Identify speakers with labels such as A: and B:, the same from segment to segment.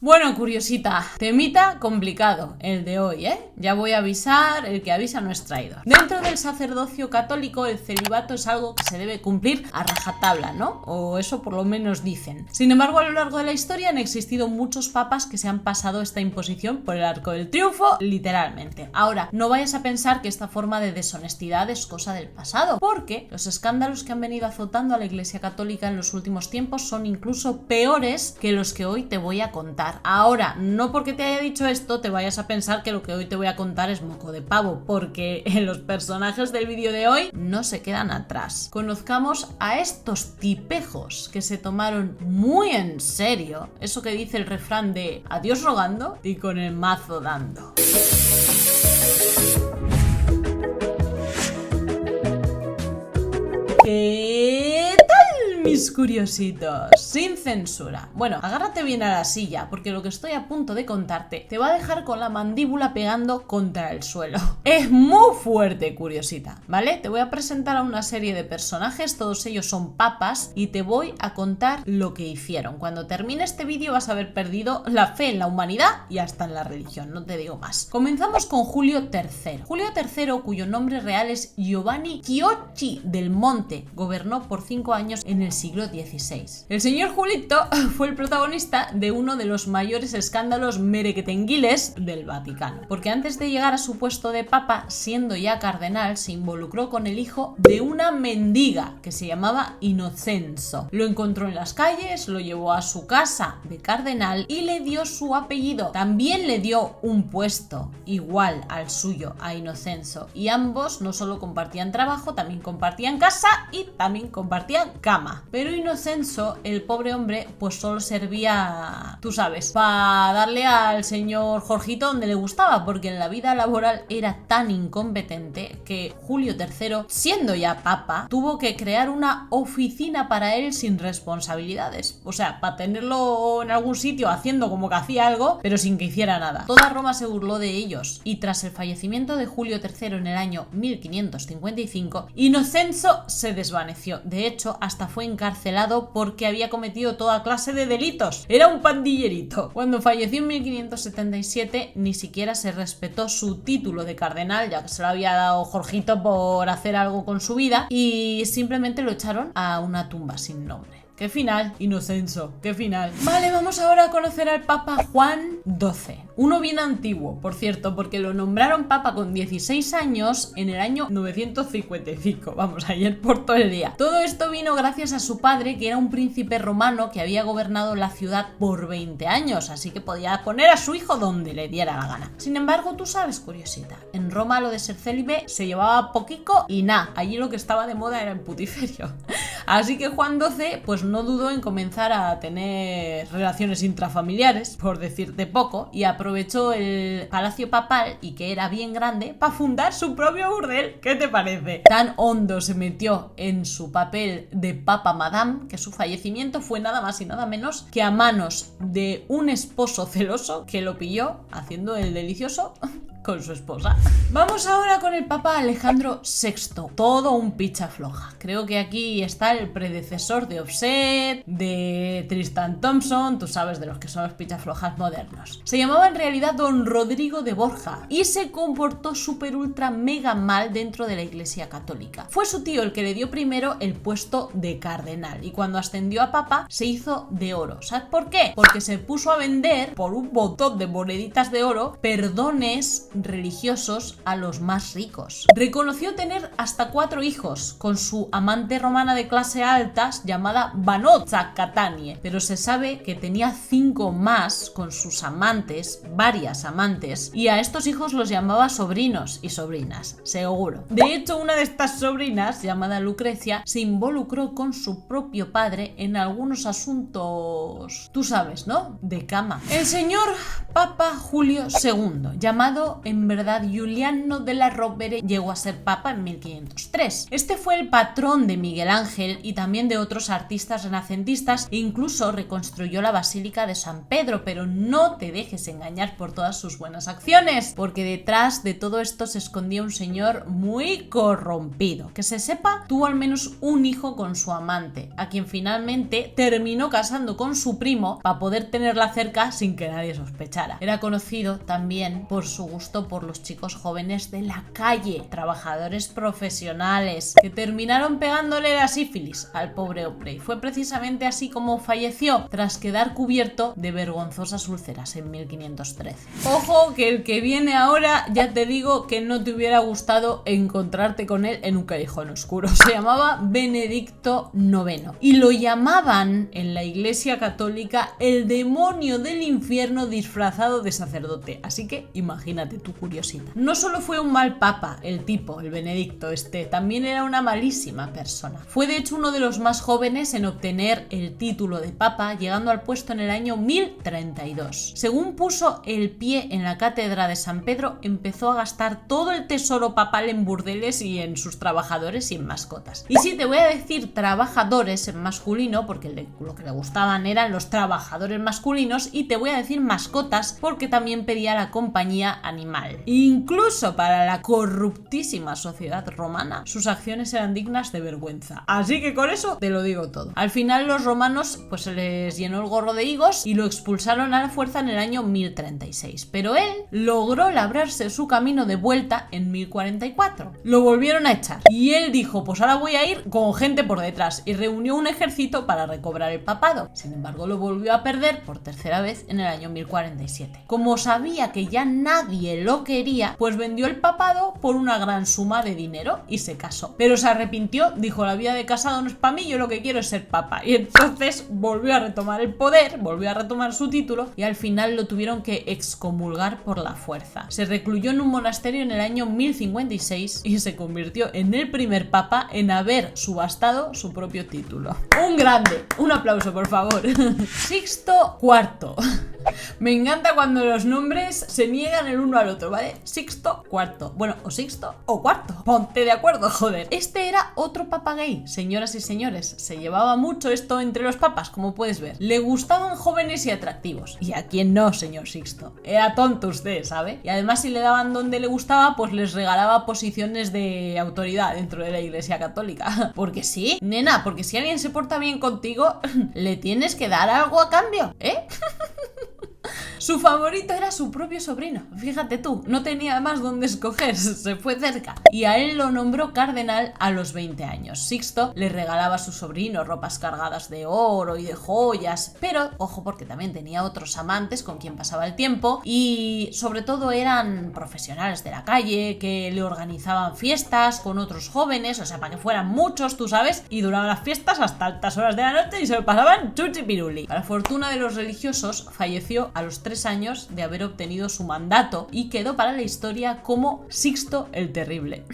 A: Bueno, curiosita, temita complicado el de hoy, ¿eh? Ya voy a avisar, el que avisa no es traidor. Dentro del sacerdocio católico, el celibato es algo que se debe cumplir a rajatabla, ¿no? O eso por lo menos dicen. Sin embargo, a lo largo de la historia han existido muchos papas que se han pasado esta imposición por el arco del triunfo, literalmente. Ahora, no vayas a pensar que esta forma de deshonestidad es cosa del pasado, porque los escándalos que han venido azotando a la Iglesia Católica en los últimos tiempos son incluso peores que los que hoy te voy a contar. Ahora, no porque te haya dicho esto te vayas a pensar que lo que hoy te voy a contar es moco de pavo, porque los personajes del vídeo de hoy no se quedan atrás. Conozcamos a estos tipejos que se tomaron muy en serio eso que dice el refrán de a Dios rogando y con el mazo dando. ¿Qué tal, mis curiositos? Sin censura. Bueno, agárrate bien a la silla, porque lo que estoy a punto de contarte te va a dejar con la mandíbula pegando contra el suelo. Es muy fuerte, curiosita, ¿vale? Te voy a presentar a una serie de personajes, todos ellos son papas, y te voy a contar lo que hicieron. Cuando termine este vídeo vas a haber perdido la fe en la humanidad y hasta en la religión, no te digo más. Comenzamos con Julio III. Julio III, cuyo nombre real es Giovanni Chiocci del Monte, gobernó por 5 años en el siglo XVI. El señor Julito fue el protagonista de uno de los mayores escándalos merequetenguiles del Vaticano, porque antes de llegar a su puesto de papa, siendo ya cardenal, se involucró con el hijo de una mendiga que se llamaba Inocenzo. Lo encontró en las calles, lo llevó a su casa de cardenal y le dio su apellido. También le dio un puesto igual al suyo a Inocenzo, y ambos no solo compartían trabajo, también compartían casa y también compartían cama. Pero Inocenzo, el pobre hombre, pues solo servía, tú sabes, para darle al señor Jorgito donde le gustaba, porque en la vida laboral era tan incompetente que Julio III, siendo ya papa, tuvo que crear una oficina para él sin responsabilidades. O sea, para tenerlo en algún sitio haciendo como que hacía algo, pero sin que hiciera nada. Toda Roma se burló de ellos, y tras el fallecimiento de Julio III en el año 1555, Inocenzo se desvaneció. De hecho, hasta fue encarcelado porque había cometido toda clase de delitos. Era un pandillerito. Cuando falleció en 1577, ni siquiera se respetó su título de cardenal, ya que se lo había dado Jorgito por hacer algo con su vida, y simplemente lo echaron a una tumba sin nombre. ¡Qué final, Inocenzo! ¡Qué final! Vale, vamos ahora a conocer al Papa Juan XII. Uno bien antiguo, por cierto, porque lo nombraron papa con 16 años en el año 955. Vamos, ayer por todo el día. Todo esto vino gracias a su padre, que era un príncipe romano que había gobernado la ciudad por 20 años, así que podía poner a su hijo donde le diera la gana. Sin embargo, tú sabes, curiosita, en Roma lo de ser célibe se llevaba poquico y nada. Allí lo que estaba de moda era el putiferio. Así que Juan XII, pues no dudó en comenzar a tener relaciones intrafamiliares, por decirte poco, y aprovechó el palacio papal, y que era bien grande, para fundar su propio burdel. ¿Qué te parece? Tan hondo se metió en su papel de papa madame que su fallecimiento fue nada más y nada menos que a manos de un esposo celoso que lo pilló haciendo el delicioso con su esposa. Vamos ahora con el Papa Alejandro VI. Todo un picha floja. Creo que aquí está el predecesor de Offset, de Tristan Thompson, tú sabes, de los que son los picha flojas modernos. Se llamaba en realidad Don Rodrigo de Borja y se comportó súper ultra mega mal dentro de la Iglesia Católica. Fue su tío el que le dio primero el puesto de cardenal, y cuando ascendió a papa se hizo de oro. ¿Sabes por qué? Porque se puso a vender por un montón de moneditas de oro perdones religiosos a los más ricos. Reconoció tener hasta 4 hijos con su amante romana de clase alta llamada Vanoza Catanie, pero se sabe que tenía 5 más con sus amantes, varias amantes, y a estos hijos los llamaba sobrinos y sobrinas, seguro. De hecho, una de estas sobrinas, llamada Lucrecia, se involucró con su propio padre en algunos asuntos, tú sabes, ¿no?, de cama. El señor Papa Julio II, llamado pero en verdad Giuliano della Rovere llegó a ser papa en 1503. Este fue el patrón de Miguel Ángel y también de otros artistas renacentistas e incluso reconstruyó la Basílica de San Pedro, pero no te dejes engañar por todas sus buenas acciones, porque detrás de todo esto se escondía un señor muy corrompido. Que se sepa, tuvo al menos un hijo con su amante, a quien finalmente terminó casando con su primo para poder tenerla cerca sin que nadie sospechara. Era conocido también por su gusto por los chicos jóvenes de la calle, trabajadores profesionales, que terminaron pegándole la sífilis al pobre hombre, y fue precisamente así como falleció, tras quedar cubierto de vergonzosas úlceras en 1513. Ojo, que el que viene ahora, ya te digo que no te hubiera gustado encontrarte con él en un callejón oscuro. Se llamaba Benedicto IX y lo llamaban en la Iglesia Católica el demonio del infierno disfrazado de sacerdote, así que imagínate tu curiosidad. No solo fue un mal papa el tipo, el Benedicto también era una malísima persona. Fue de hecho uno de los más jóvenes en obtener el título de papa, llegando al puesto en el año 1032. Según puso el pie en la cátedra de San Pedro, empezó a gastar todo el tesoro papal en burdeles y en sus trabajadores y en mascotas. Y sí, te voy a decir trabajadores en masculino, porque lo que le gustaban eran los trabajadores masculinos, y te voy a decir mascotas porque también pedía la compañía animal. Incluso para la corruptísima sociedad romana, sus acciones eran dignas de vergüenza. Así que con eso te lo digo todo. Al final los romanos pues se les llenó el gorro de higos y lo expulsaron a la fuerza en el año 1036. Pero él logró labrarse su camino de vuelta en 1044. Lo volvieron a echar y él dijo, pues ahora voy a ir con gente por detrás, y reunió un ejército para recobrar el papado. Sin embargo, lo volvió a perder por tercera vez en el año 1047. Como sabía que ya nadie lo quería, pues vendió el papado por una gran suma de dinero y se casó. Pero se arrepintió, dijo, la vida de casado no es para mí, yo lo que quiero es ser papa. Y entonces volvió a retomar el poder, volvió a retomar su título y al final lo tuvieron que excomulgar por la fuerza. Se recluyó en un monasterio en el año 1056 y se convirtió en el primer papa en haber subastado su propio título. Un grande, un aplauso por favor. Sixto IV. Me encanta cuando los nombres se niegan el uno al otro, ¿vale? Sixto IV. Bueno, o sexto o cuarto. Ponte de acuerdo, joder. Este era otro papa gay, señoras y señores. Se llevaba mucho esto entre los papas, como puedes ver. Le gustaban jóvenes y atractivos. ¿Y a quién no, señor Sixto? Era tonto usted, ¿sabe? Y además, si le daban donde le gustaba, pues les regalaba posiciones de autoridad dentro de la Iglesia Católica. Porque sí, nena, porque si alguien se porta bien contigo, le tienes que dar algo a cambio, ¿eh? Su favorito era su propio sobrino. Fíjate tú, no tenía más donde escoger, se fue cerca. Y a él lo nombró cardenal a los 20 años. Sixto le regalaba a su sobrino ropas cargadas de oro y de joyas, pero ojo, porque también tenía otros amantes con quien pasaba el tiempo y sobre todo eran profesionales de la calle que le organizaban fiestas con otros jóvenes, o sea, para que fueran muchos, tú sabes, y duraban las fiestas hasta altas horas de la noche y se lo pasaban chuchi piruli. Para fortuna de los religiosos, falleció a los 3 años de haber obtenido su mandato y quedó para la historia como Sixto el Terrible.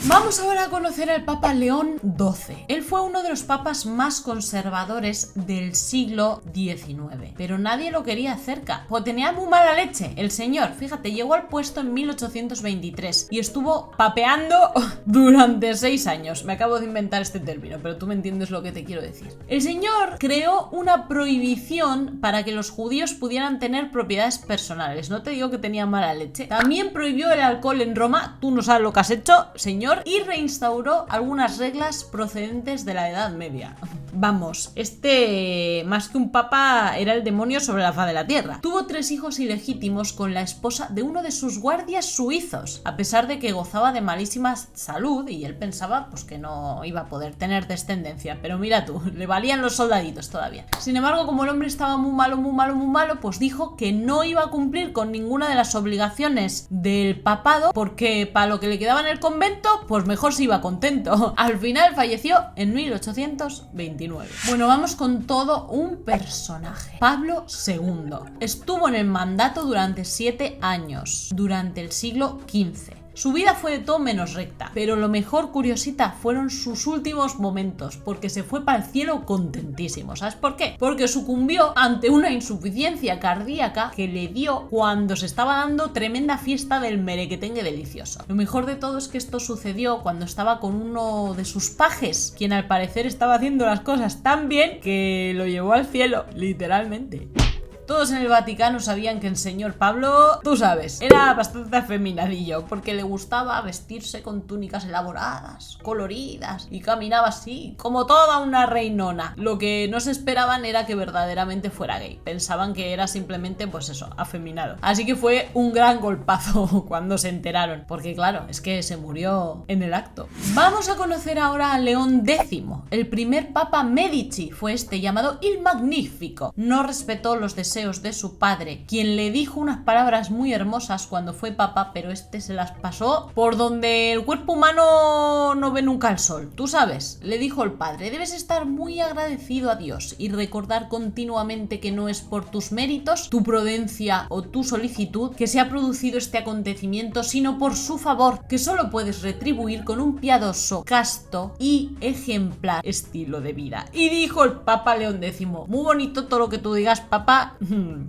A: Vamos ahora a conocer al Papa León XII. Él fue uno de los papas más conservadores del siglo XIX, pero nadie lo quería cerca, pues tenía muy mala leche el señor. Fíjate, llegó al puesto en 1823 y estuvo papeando durante 6 años. Me acabo de inventar este término, pero tú me entiendes lo que te quiero decir. El señor creó una prohibición para que los judíos pudieran tener propiedades personales. No te digo que tenía mala leche. También prohibió el alcohol en Roma, tú no sabes lo que has hecho, señor, y reinstauró algunas reglas procedentes de la Edad Media. Vamos, más que un papa, era el demonio sobre la faz de la tierra. Tuvo 3 hijos ilegítimos con la esposa de uno de sus guardias suizos, a pesar de que gozaba de malísima salud y él pensaba pues que no iba a poder tener descendencia. Pero mira tú, le valían los soldaditos todavía. Sin embargo, como el hombre estaba muy malo, pues dijo que no iba a cumplir con ninguna de las obligaciones del papado porque para lo que le quedaba en el convento, pues mejor se iba contento. Al final falleció en 1829. Bueno, vamos con todo un personaje. Pablo II. Estuvo en el mandato durante 7 años, durante el siglo XV. Su vida fue de todo menos recta, pero lo mejor, curiosita, fueron sus últimos momentos, porque se fue para el cielo contentísimo. ¿Sabes por qué? Porque sucumbió ante una insuficiencia cardíaca que le dio cuando se estaba dando tremenda fiesta del merequetengue delicioso. Lo mejor de todo es que esto sucedió cuando estaba con uno de sus pajes, quien al parecer estaba haciendo las cosas tan bien que lo llevó al cielo, literalmente. Todos en el Vaticano sabían que el señor Pablo, tú sabes, era bastante afeminadillo, porque le gustaba vestirse con túnicas elaboradas, coloridas, y caminaba así, como toda una reinona. Lo que no se esperaban era que verdaderamente fuera gay. Pensaban que era simplemente, pues eso, afeminado. Así que fue un gran golpazo cuando se enteraron, porque claro, es que se murió en el acto. Vamos a conocer ahora a León X, el primer papa Medici. Fue este, llamado Il Magnifico. No respetó los deseos de su padre, quien le dijo unas palabras muy hermosas cuando fue papa, pero este se las pasó por donde el cuerpo humano no ve nunca el sol. Tú sabes, le dijo el padre: debes estar muy agradecido a Dios y recordar continuamente que no es por tus méritos, tu prudencia o tu solicitud que se ha producido este acontecimiento, sino por su favor, que solo puedes retribuir con un piadoso, casto y ejemplar estilo de vida. Y dijo el Papa León X: muy bonito todo lo que tú digas, papá,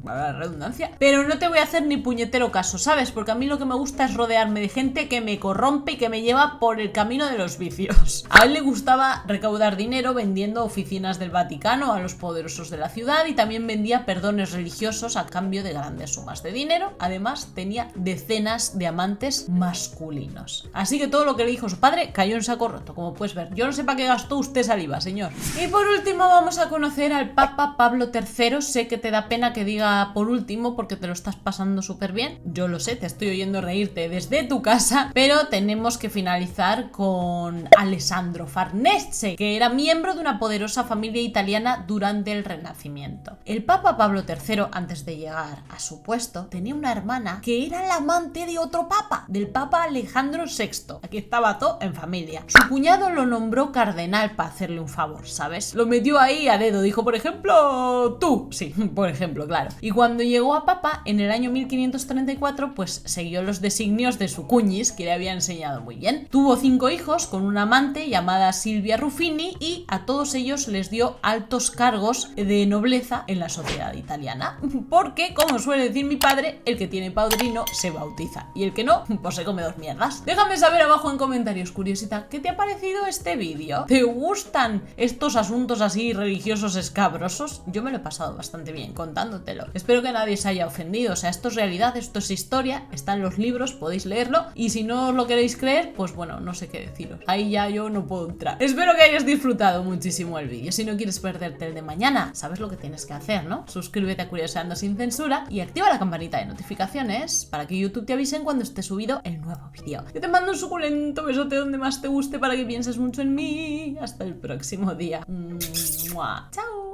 A: para la redundancia, pero no te voy a hacer ni puñetero caso, ¿sabes? Porque a mí lo que me gusta es rodearme de gente que me corrompe y que me lleva por el camino de los vicios. A él le gustaba recaudar dinero vendiendo oficinas del Vaticano a los poderosos de la ciudad, y también vendía perdones religiosos a cambio de grandes sumas de dinero. Además, tenía decenas de amantes masculinos. Así que todo lo que le dijo su padre cayó en saco roto, como puedes ver. Yo no sé para qué gastó usted saliva, señor. Y por último vamos a conocer al Papa Pablo III. Sé que te da pena que diga por último porque te lo estás pasando súper bien. Yo lo sé, te estoy oyendo reírte desde tu casa, pero tenemos que finalizar con Alessandro Farnese, que era miembro de una poderosa familia italiana durante el Renacimiento. El Papa Pablo III, antes de llegar a su puesto, tenía una hermana que era la amante de otro papa, del Papa Alejandro VI. Aquí estaba todo en familia. Su cuñado lo nombró cardenal para hacerle un favor, ¿sabes? Lo metió ahí a dedo, dijo, por ejemplo, tú. Sí, por ejemplo, claro. Y cuando llegó a papa, en el año 1534, pues siguió los designios de su cuñis, que le había enseñado muy bien. Tuvo 5 hijos con una amante llamada Silvia Ruffini, y a todos ellos les dio altos cargos de nobleza en la sociedad italiana. Porque, como suele decir mi padre, el que tiene padrino se bautiza, y el que no, pues se come 2 mierdas. Déjame saber abajo en comentarios, curiosita, ¿qué te ha parecido este vídeo? ¿Te gustan estos asuntos así religiosos escabrosos? Yo me lo he pasado bastante bien contándotelo. Espero que nadie se haya ofendido. O sea, esto es realidad, esto es historia, está en los libros, podéis leerlo, y si no os lo queréis creer, pues bueno, no sé qué deciros. Ahí ya yo no puedo entrar. Espero que hayas disfrutado muchísimo el vídeo. Si no quieres perderte el de mañana, sabes lo que tienes que hacer, ¿no? Suscríbete a Curioseando sin censura y activa la campanita de notificaciones para que YouTube te avisen cuando esté subido el nuevo vídeo. Yo te mando un suculento besote donde más te guste para que pienses mucho en mí. Hasta el próximo día. ¡Mua! ¡Chao!